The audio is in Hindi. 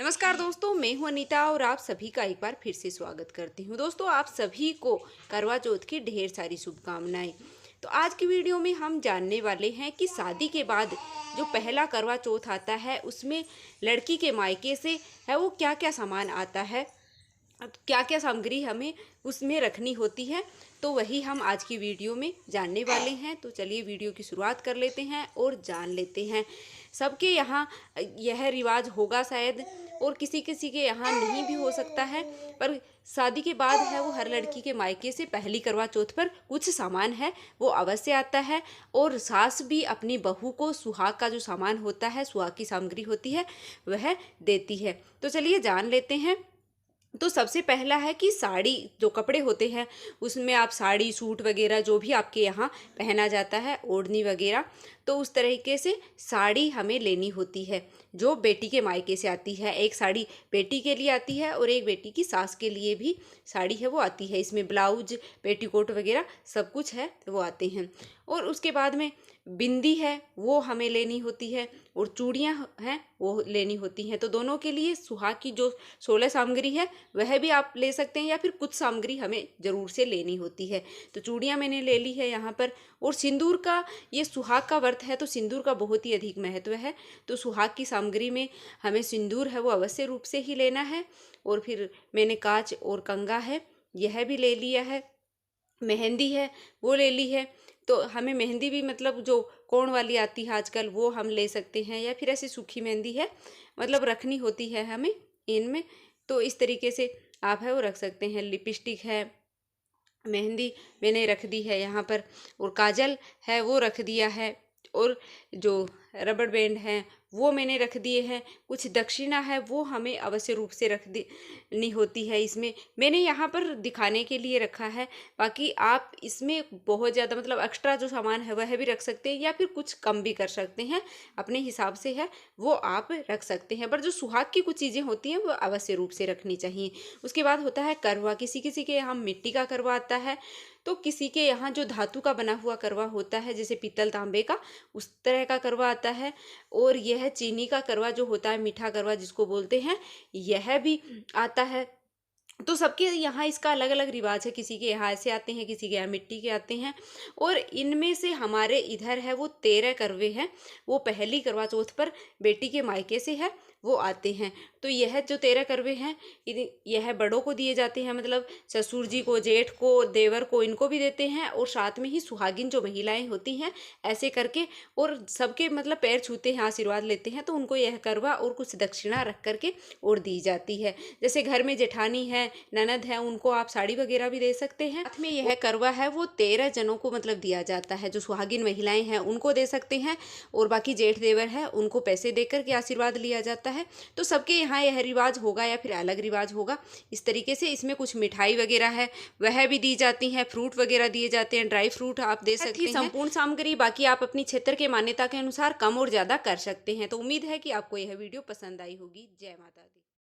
नमस्कार दोस्तों, मैं हूं अनीता और आप सभी का एक बार फिर से स्वागत करती हूं। दोस्तों, आप सभी को करवा चौथ की ढेर सारी शुभकामनाएं। तो आज की वीडियो में हम जानने वाले हैं कि शादी के बाद जो पहला करवा चौथ आता है उसमें लड़की के मायके से है वो क्या क्या सामान आता है, क्या क्या सामग्री हमें उसमें रखनी होती है। तो वही हम आज की वीडियो में जानने वाले हैं। तो चलिए वीडियो की शुरुआत कर लेते हैं और जान लेते हैं। सबके यहाँ यह रिवाज होगा शायद, और किसी किसी के यहाँ नहीं भी हो सकता है, पर शादी के बाद है वो हर लड़की के मायके से पहली करवा चौथ पर कुछ सामान है वो अवश्य आता है। और सास भी अपनी बहू को सुहाग का जो सामान होता है, सुहाग की सामग्री होती है, वह देती है। तो चलिए जान लेते हैं। तो सबसे पहला है कि साड़ी, जो कपड़े होते हैं उसमें आप साड़ी सूट वगैरह जो भी आपके यहाँ पहना जाता है, ओढ़नी वगैरह, तो उस तरीके से साड़ी हमें लेनी होती है जो बेटी के मायके से आती है। एक साड़ी बेटी के लिए आती है और एक बेटी की सास के लिए भी साड़ी है वो आती है। इसमें ब्लाउज, पेटीकोट वगैरह सब कुछ है वो आते हैं। और उसके बाद में बिंदी है वो हमें लेनी होती है और चूड़ियाँ हैं वो लेनी होती हैं। तो दोनों के लिए सुहाग की जो 16 सामग्री है वह भी आप ले सकते हैं, या फिर कुछ सामग्री हमें ज़रूर से लेनी होती है। तो चूड़ियाँ मैंने ले ली है यहाँ पर। और सिंदूर का, ये सुहाग का व्रत है तो सिंदूर का बहुत ही अधिक महत्व है। तो सुहाग की सामग्री में हमें सिंदूर है वो अवश्य रूप से ही लेना है। और फिर मैंने कांच और कंगा है यह भी ले लिया है। मेहंदी है वो ले ली है। तो हमें मेहंदी भी मतलब जो कोण वाली आती है आजकल वो हम ले सकते हैं, या फिर ऐसी सूखी मेहंदी है मतलब रखनी होती है हमें इनमें। तो इस तरीके से आप है वो रख सकते हैं। लिपस्टिक है, मेहंदी मैंने रख दी है यहाँ पर, और काजल है वो रख दिया है, और जो रबड़ बैंड है वो मैंने रख दिए हैं। कुछ दक्षिणा है वो हमें अवश्य रूप से रख देनी होती है। इसमें मैंने यहाँ पर दिखाने के लिए रखा है, बाकी आप इसमें बहुत ज़्यादा मतलब एक्स्ट्रा जो सामान है वह भी रख सकते हैं, या फिर कुछ कम भी कर सकते हैं, अपने हिसाब से है वो आप रख सकते हैं। पर जो सुहाग की कुछ चीज़ें होती हैं वो अवश्य रूप से रखनी चाहिए। उसके बाद होता है करवा। किसी किसी के यहाँ मिट्टी का करवा आता है, तो किसी के यहाँ जो धातु का बना हुआ करवा होता है जैसे पीतल तांबे का, उस तरह का करवा आता है। और यह चीनी का करवा जो होता है, मीठा करवा जिसको बोलते हैं, यह भी आता है। तो सबके यहाँ इसका अलग अलग रिवाज है। किसी के यहाँ ऐसे आते हैं, किसी के यहाँ मिट्टी के आते हैं। और इनमें से हमारे इधर है वो 13 करवे हैं, वो पहली करवा चौथ पर बेटी के मायके से है वो आते हैं। तो यह जो 13 करवे हैं यह बड़ों को दिए जाते हैं, मतलब ससुर जी को, जेठ को, देवर को, इनको भी देते हैं। और साथ में ही सुहागिन जो महिलाएं होती हैं ऐसे करके, और सबके मतलब पैर छूते हैं, आशीर्वाद लेते हैं। तो उनको यह करवा और कुछ दक्षिणा रख करके और दी जाती है। जैसे घर में जेठानी है, ननद है, उनको आप साड़ी वगैरह भी दे सकते हैं। साथ में यह करवा है वो 13 जनों को मतलब दिया जाता है। जो सुहागिन महिलाएं हैं उनको दे सकते हैं, और बाकी जेठ देवर है उनको पैसे देकर के आशीर्वाद लिया जाता है। तो सबके यहाँ यह रिवाज होगा या फिर अलग रिवाज होगा इस तरीके से। इसमें कुछ मिठाई वगैरह है वह भी दी जाती है, फ्रूट वगैरह दिए जाते हैं, ड्राई फ्रूट आप दे सकते हैं। संपूर्ण सामग्री बाकी आप अपनी क्षेत्र के मान्यता के अनुसार कम और ज्यादा कर सकते हैं। तो उम्मीद है कि आपको यह वीडियो पसंद आई होगी। जय माता दी।